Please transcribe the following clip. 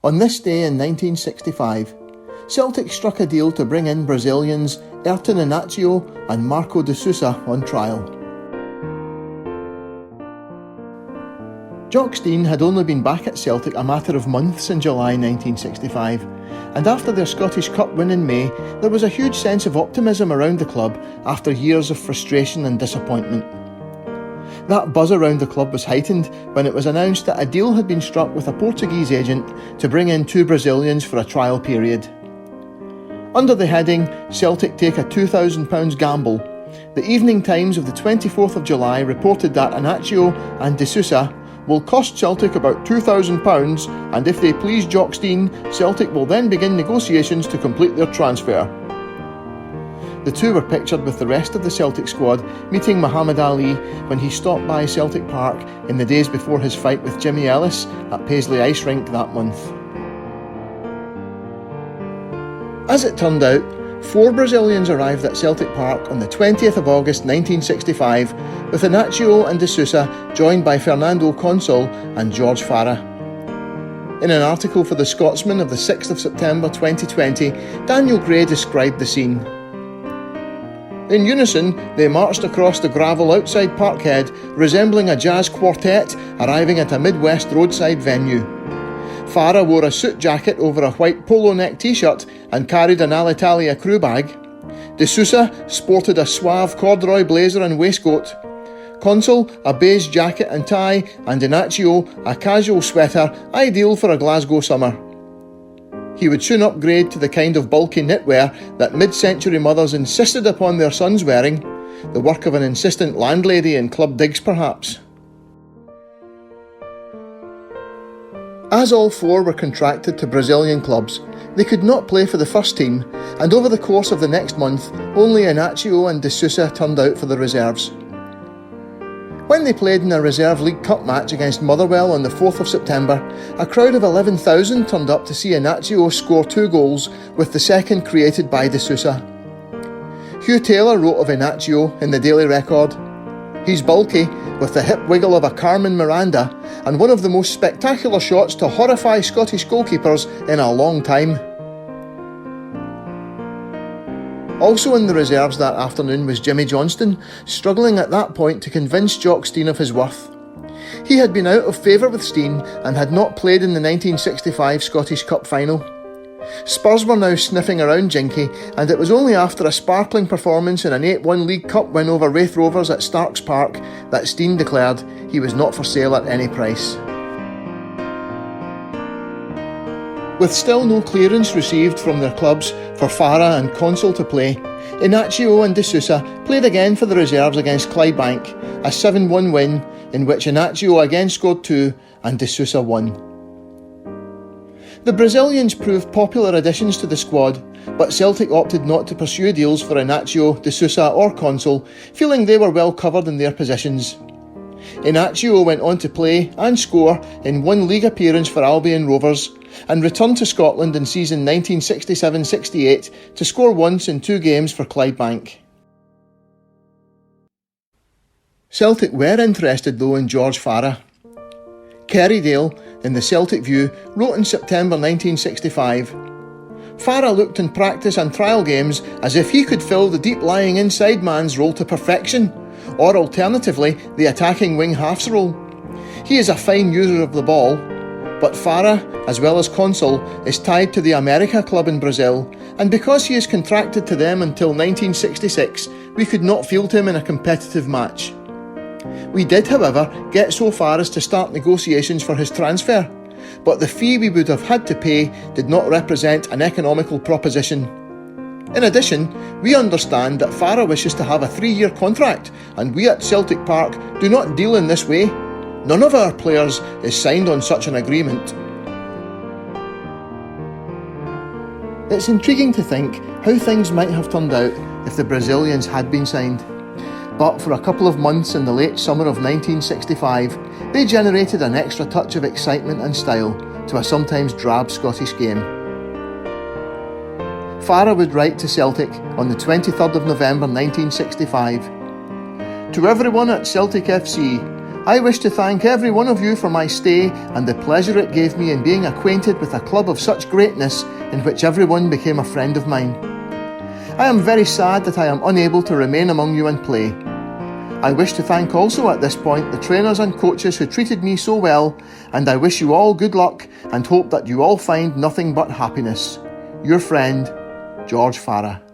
On this day in 1965, Celtic struck a deal to bring in Brazilians Ayrton Inacio and Marco de Sousa on trial. Jock Stein had only been back at Celtic a matter of months in July 1965, and after their Scottish Cup win in May, there was a huge sense of optimism around the club after years of frustration and disappointment. That buzz around the club was heightened when it was announced that a deal had been struck with a Portuguese agent to bring in two Brazilians for a trial period. Under the heading, Celtic take a £2,000 gamble, the Evening Times of the 24th of July reported that Inacio and de Sousa will cost Celtic about £2,000, and if they please Jock Stein, Celtic will then begin negotiations to complete their transfer. The two were pictured with the rest of the Celtic squad meeting Muhammad Ali when he stopped by Celtic Park in the days before his fight with Jimmy Ellis at Paisley Ice Rink that month. As it turned out, 4 Brazilians arrived at Celtic Park on the 20th of August 1965, with Inacio and de Sousa joined by Fernando, Consul and Jorge Farah. In an article for The Scotsman of the 6th of September 2020, Daniel Gray described the scene. In unison, they marched across the gravel outside Parkhead, resembling a jazz quartet arriving at a Midwest roadside venue. Farah wore a suit jacket over a white polo neck t-shirt and carried an Alitalia crew bag. De Sousa sported a suave corduroy blazer and waistcoat. Consul a beige jacket and tie, and Inacio a casual sweater ideal for a Glasgow summer. He would soon upgrade to the kind of bulky knitwear that mid-century mothers insisted upon their sons wearing, the work of an insistent landlady in club digs perhaps. As all 4 were contracted to Brazilian clubs, they could not play for the first team, and over the course of the next month, only Inacio and de Sousa turned out for the reserves. When they played in a Reserve League Cup match against Motherwell on the 4th of September, a crowd of 11,000 turned up to see Inacio score 2 goals, with the second created by de Sousa. Hugh Taylor wrote of Inacio in the Daily Record, "He's bulky, with the hip wiggle of a Carmen Miranda, and one of the most spectacular shots to horrify Scottish goalkeepers in a long time." Also in the reserves that afternoon was Jimmy Johnston, struggling at that point to convince Jock Stein of his worth. He had been out of favour with Stein and had not played in the 1965 Scottish Cup final. Spurs were now sniffing around Jinky, and it was only after a sparkling performance in an 8-1 League Cup win over Raith Rovers at Starks Park that Stein declared he was not for sale at any price. With still no clearance received from their clubs for Farah and Consul to play, Inacio and de Sousa played again for the reserves against Clydebank, a 7-1 win in which Inacio again scored 2 and de Sousa won. The Brazilians proved popular additions to the squad, but Celtic opted not to pursue deals for Inacio, de Sousa or Consul, feeling they were well covered in their positions. Inacio went on to play and score in 1 league appearance for Albion Rovers, and returned to Scotland in season 1967-68 to score once in 2 games for Clydebank. Celtic were interested though in Jorge Farah. Kerrydale, in the Celtic View, wrote in September 1965, "Farah looked in practice and trial games as if he could fill the deep-lying inside man's role to perfection, or alternatively the attacking wing half's role. He is a fine user of the ball, but Farah, as well as Consul, is tied to the America club in Brazil, and because he is contracted to them until 1966, we could not field him in a competitive match. We did, however, get so far as to start negotiations for his transfer, but the fee we would have had to pay did not represent an economical proposition. In addition, we understand that Farah wishes to have a 3-year contract, and we at Celtic Park do not deal in this way. None of our players is signed on such an agreement." It's intriguing to think how things might have turned out if the Brazilians had been signed. But for a couple of months in the late summer of 1965, they generated an extra touch of excitement and style to a sometimes drab Scottish game. Farah would write to Celtic on the 23rd of November 1965, "To everyone at Celtic FC, I wish to thank every one of you for my stay and the pleasure it gave me in being acquainted with a club of such greatness in which everyone became a friend of mine. I am very sad that I am unable to remain among you and play. I wish to thank also at this point the trainers and coaches who treated me so well, and I wish you all good luck and hope that you all find nothing but happiness. Your friend, George Farah.